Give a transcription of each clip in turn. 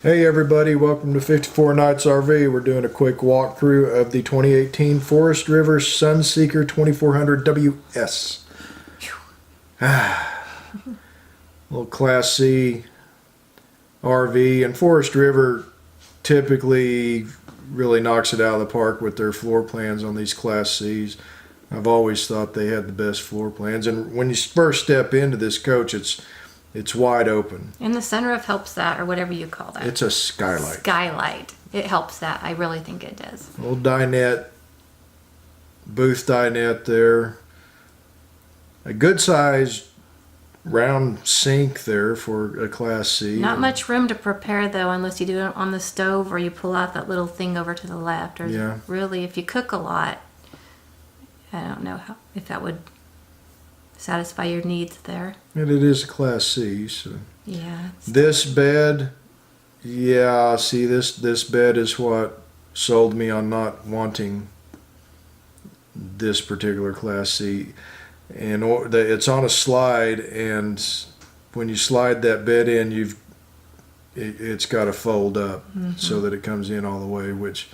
Hey everybody, welcome to 54 Nights RV. We're doing a quick walkthrough of the 2018 Forest River Sunseeker 2400WS. Little Class C RV, and Forest River typically really knocks it out of the park with their floor plans on these Class Cs. I've always thought they had the best floor plans, and when you first step into this coach, it's wide open. And the sunroof helps that, or whatever you call that. It's a skylight. Skylight. It helps that. I really think it does. Little dinette, booth dinette there. A good sized round sink there for a Class C. Not much room to prepare though, unless you do it on the stove or you pull out that little thing over to the left. Or yeah. Really, if you cook a lot, I don't know if that would satisfy your needs there. And it is a Class C, so. Yeah. This bed, yeah, see this bed is what sold me on not wanting this particular Class C. And it's on a slide, and when you slide that bed in, it's got to fold up so that it comes in all the way, which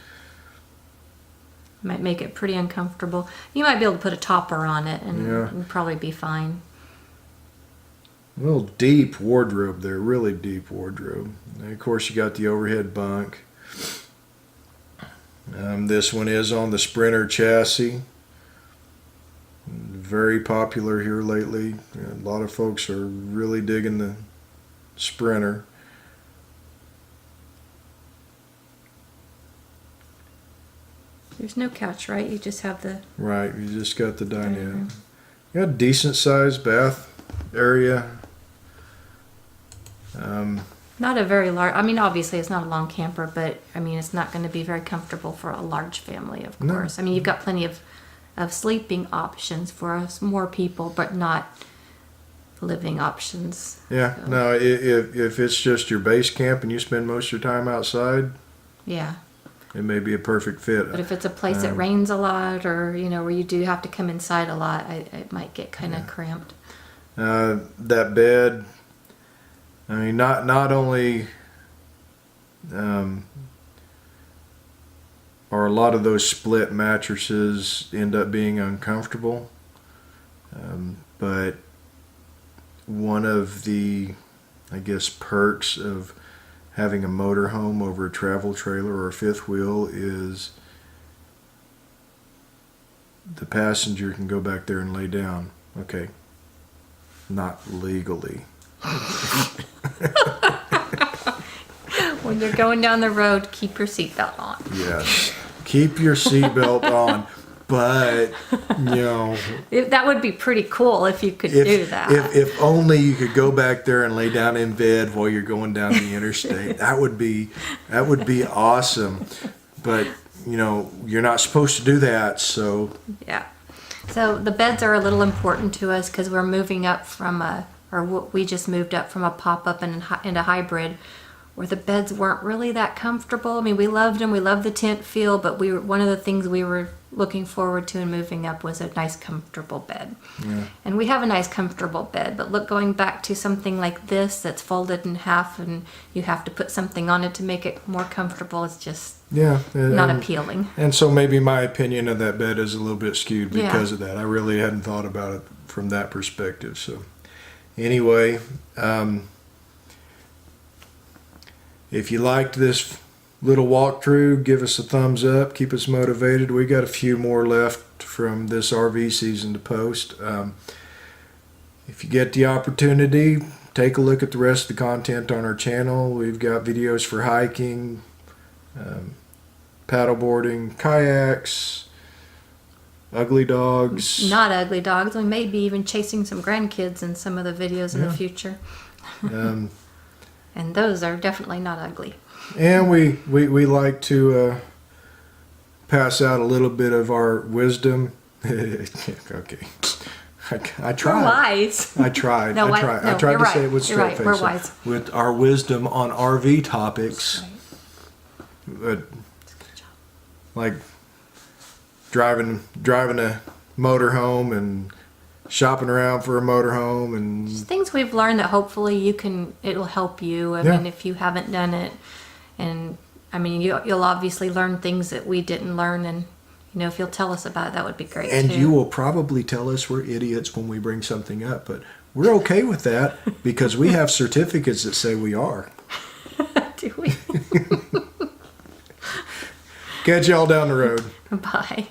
might make it pretty uncomfortable. You might be able to put a topper on it and yeah. it'd probably be fine. A little deep wardrobe there, really deep wardrobe. And of course you got the overhead bunk. This one is on the Sprinter chassis. Very popular here lately. A lot of folks are really digging the Sprinter. There's no couch, right? You just have the... Right, you just got the dinette. You got a decent sized bath area. Not a very large... I mean, obviously it's not a long camper, but I mean, it's not going to be very comfortable for a large family, of course. I mean, you've got plenty of sleeping options for us, more people, but not living options. Yeah, so. No, if it's just your base camp and you spend most of your time outside, yeah, it may be a perfect fit. But if it's a place that rains a lot, or where you do have to come inside a lot, it might get kind of cramped. That bed, I mean, not only are a lot of those split mattresses end up being uncomfortable, but one of the, I guess, perks of having a motorhome over a travel trailer or a fifth wheel is the passenger can go back there and lay down. Okay, not legally. When you're going down the road, keep your seatbelt on. Yes, keep your seatbelt on, but that would be pretty cool if you could do that. If only you could go back there and lay down in bed while you're going down the interstate. That would be awesome. But you're not supposed to do that. So yeah. So the beds are a little important to us because we're moving up from we just moved up from a pop-up into hybrid, where the beds weren't really that comfortable. I mean, we loved them. We loved the tent feel, but one of the things we were looking forward to in moving up was a nice, comfortable bed. Yeah. And we have a nice, comfortable bed, but going back to something like this that's folded in half and you have to put something on it to make it more comfortable, it's just not appealing. And so maybe my opinion of that bed is a little bit skewed because of that. I really hadn't thought about it from that perspective. So anyway, if you liked this little walkthrough, give us a thumbs up, keep us motivated. We got a few more left from this RV season to post. If you get the opportunity, take a look at the rest of the content on our channel. We've got videos for hiking, paddleboarding, kayaks, ugly dogs. Not ugly dogs. We may be even chasing some grandkids in some of the videos in the future. And those are definitely not ugly. And we like to pass out a little bit of our wisdom. Okay, I tried. We're wise. I tried. I tried to say it with straight face. We're wise. With our wisdom on RV topics. But like driving a motorhome and shopping around for a motorhome and Things we've learned that hopefully it'll help you. I Yeah. mean, if you haven't done it, and I mean, you'll obviously learn things that we didn't learn, and if you'll tell us about it, that would be great and too. you will probably tell us we're idiots when we bring something up, but we're okay with that because we have certificates that say we are. Do we? Catch y'all down the road. Bye.